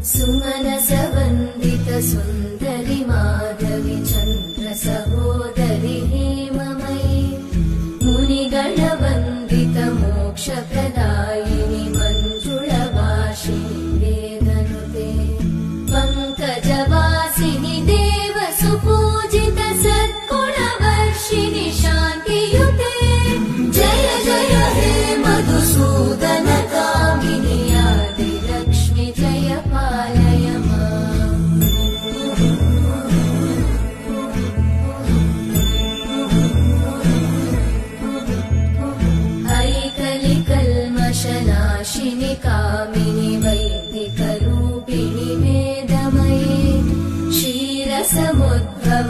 सुमनसवन्दित सुन्दरि माधवि चन्द्र सहोदरि हेममयि मुनिगणवन्दित मोक्षप्रदायिनि मञ्जुळभाषिणि वेदनुते पङ्कजवासिनि देव सुपूजित सद्गुणवर्षिणि शान्तियुते जय जय हे मधुसूदन कामिनि आदिलक्ष्मि जय पालय माम् ऐकलिकल्मषनाशिनि कामिनि वैदिकरूपिणि वेदमये क्षीरसमुद्भव